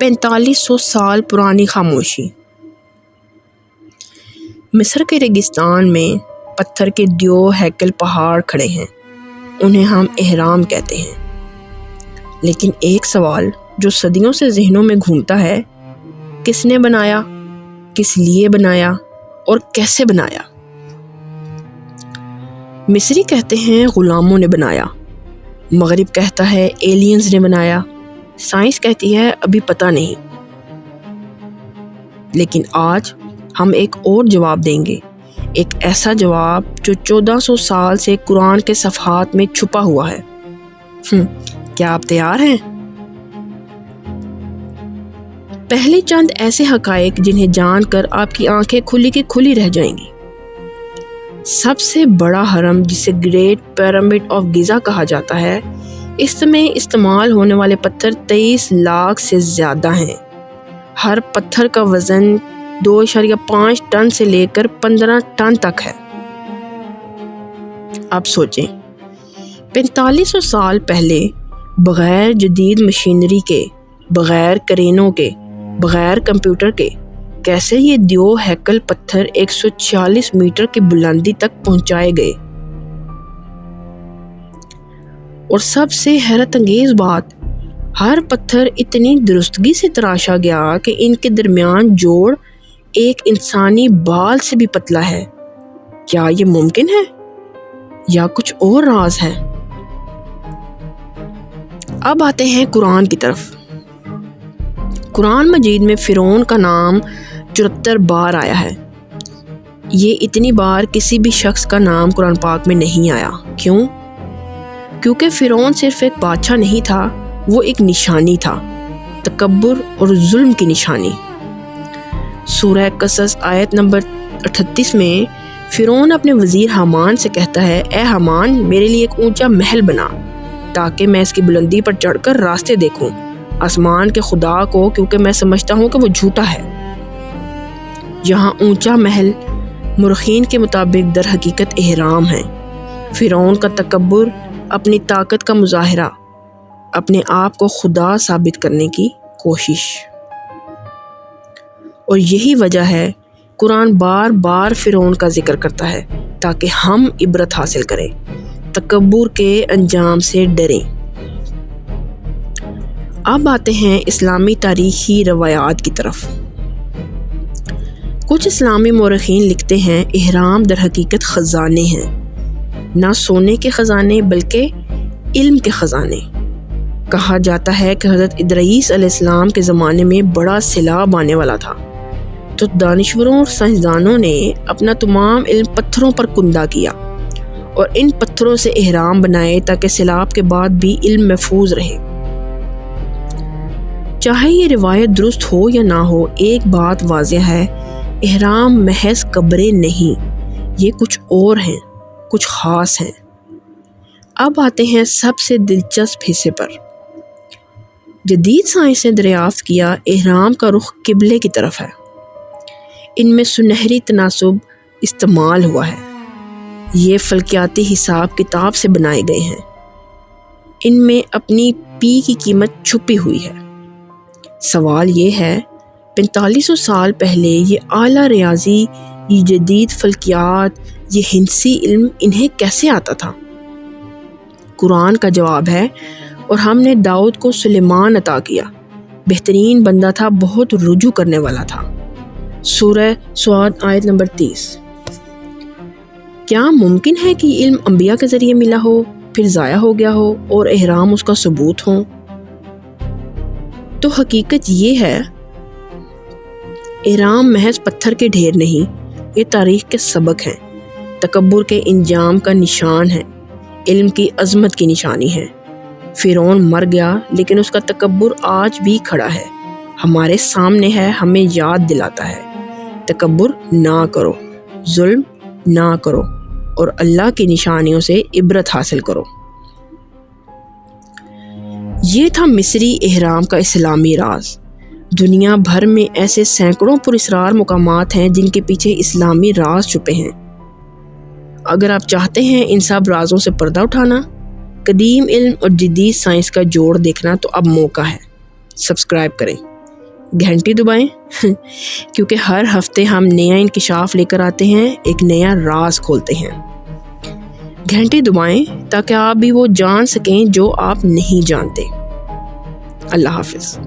4500 سال پرانی خاموشی۔ مصر کے ریگستان میں پتھر کے دیو ہیکل پہاڑ کھڑے ہیں، انہیں ہم اہرام کہتے ہیں۔ لیکن ایک سوال جو صدیوں سے ذہنوں میں گھومتا ہے، کس نے بنایا، کس لیے بنایا اور کیسے بنایا؟ مصری کہتے ہیں غلاموں نے بنایا، مغرب کہتا ہے ایلینز نے بنایا، سائنس کہتی ہے ابھی پتہ نہیں۔ لیکن آج ہم ایک اور جواب دیں گے، ایک ایسا جواب جو 1400 سال سے قرآن کے صفحات میں چھپا ہوا ہے۔ کیا آپ تیار ہیں؟ پہلے چند ایسے حقائق جنہیں جان کر آپ کی آنکھیں کھلی کی کھلی رہ جائیں گی۔ سب سے بڑا حرم جسے گریٹ پیرامڈ آف گیزا کہا جاتا ہے، اس میں استعمال ہونے والے پتھر 23 لاکھ سے زیادہ ہیں۔ ہر پتھر کا وزن 2.5 ٹن سے لے کر 15 ٹن تک ہے۔ اب سوچیں، 4500 سال پہلے بغیر جدید مشینری کے، بغیر کرینوں کے، بغیر کمپیوٹر کے کیسے یہ دیو ہیکل پتھر 140 میٹر کی بلندی تک پہنچائے گئے؟ اور سب سے حیرت انگیز بات، ہر پتھر اتنی درستگی سے تراشا گیا کہ ان کے درمیان جوڑ ایک انسانی بال سے بھی پتلا ہے۔ کیا یہ ممکن ہے یا کچھ اور راز ہے؟ اب آتے ہیں قرآن کی طرف۔ قرآن مجید میں فرعون کا نام 74 بار آیا ہے۔ یہ اتنی بار کسی بھی شخص کا نام قرآن پاک میں نہیں آیا۔ کیوں؟ کیونکہ فرعون صرف ایک بادشاہ نہیں تھا، وہ ایک نشانی تھا، تکبر اور ظلم کی نشانی۔ سورہ قصص آیت نمبر 38 میں فرعون اپنے وزیر حامان سے کہتا ہے، اے حامان، میرے لیے ایک اونچا محل بنا تاکہ میں اس کی بلندی پر چڑھ کر راستے دیکھوں آسمان کے خدا کو، کیونکہ میں سمجھتا ہوں کہ وہ جھوٹا ہے۔ یہاں اونچا محل مورخین کے مطابق در حقیقت اہرام ہے۔ فرعون کا تکبر، اپنی طاقت کا مظاہرہ، اپنے آپ کو خدا ثابت کرنے کی کوشش۔ اور یہی وجہ ہے قرآن بار بار فرعون کا ذکر کرتا ہے تاکہ ہم عبرت حاصل کریں، تکبر کے انجام سے ڈریں۔ اب آتے ہیں اسلامی تاریخی روایات کی طرف۔ کچھ اسلامی مورخین لکھتے ہیں اہرام در حقیقت خزانے ہیں، نہ سونے کے خزانے بلکہ علم کے خزانے۔ کہا جاتا ہے کہ حضرت ادریس علیہ السلام کے زمانے میں بڑا سیلاب آنے والا تھا، تو دانشوروں اور سائنسدانوں نے اپنا تمام علم پتھروں پر کندہ کیا اور ان پتھروں سے اہرام بنائے تاکہ سیلاب کے بعد بھی علم محفوظ رہے۔ چاہے یہ روایت درست ہو یا نہ ہو، ایک بات واضح ہے، اہرام محض قبریں نہیں، یہ کچھ اور ہیں، کچھ خاص ہیں۔ اب آتے ہیں سب سے دلچسپ حصے پر۔ جدید سائنس نے دریافت کیا اہرام کا رخ قبلے کی طرف ہے۔ ان میں سنہری تناسب استعمال ہوا ہے۔ یہ فلکیاتی حساب کتاب سے بنائے گئے ہیں۔ ان میں اپنی پی کی قیمت چھپی ہوئی ہے۔ سوال یہ ہے، 4500 سال پہلے یہ اعلیٰ ریاضی، یہ جدید فلکیات، یہ ہندسی علم انہیں کیسے آتا تھا؟ قرآن کا جواب ہے، اور ہم نے داؤد کو سلیمان عطا کیا، بہترین بندہ تھا، بہت رجوع کرنے والا تھا۔ سورہ سعد آیت نمبر 30۔ کیا ممکن ہے کہ علم انبیاء کے ذریعے ملا ہو، پھر ضائع ہو گیا ہو اور اہرام اس کا ثبوت ہوں؟ تو حقیقت یہ ہے، اہرام محض پتھر کے ڈھیر نہیں، یہ تاریخ کے سبق ہیں، تکبر کے انجام کا نشان ہے، علم کی عظمت کی نشانی ہے۔ فرعون مر گیا لیکن اس کا تکبر آج بھی کھڑا ہے، ہمارے سامنے ہے، ہمیں یاد دلاتا ہے، تکبر نہ کرو، ظلم نہ کرو اور اللہ کی نشانیوں سے عبرت حاصل کرو۔ یہ تھا مصری اہرام کا اسلامی راز۔ دنیا بھر میں ایسے سینکڑوں پراسرار مقامات ہیں جن کے پیچھے اسلامی راز چھپے ہیں۔ اگر آپ چاہتے ہیں ان سب رازوں سے پردہ اٹھانا، قدیم علم اور جدید سائنس کا جوڑ دیکھنا، تو اب موقع ہے۔ سبسکرائب کریں۔ گھنٹی دبائیں کیونکہ ہر ہفتے ہم نیا انکشاف لے کر آتے ہیں، ایک نیا راز کھولتے ہیں۔ گھنٹی دبائیں تاکہ آپ بھی وہ جان سکیں جو آپ نہیں جانتے۔ اللہ حافظ۔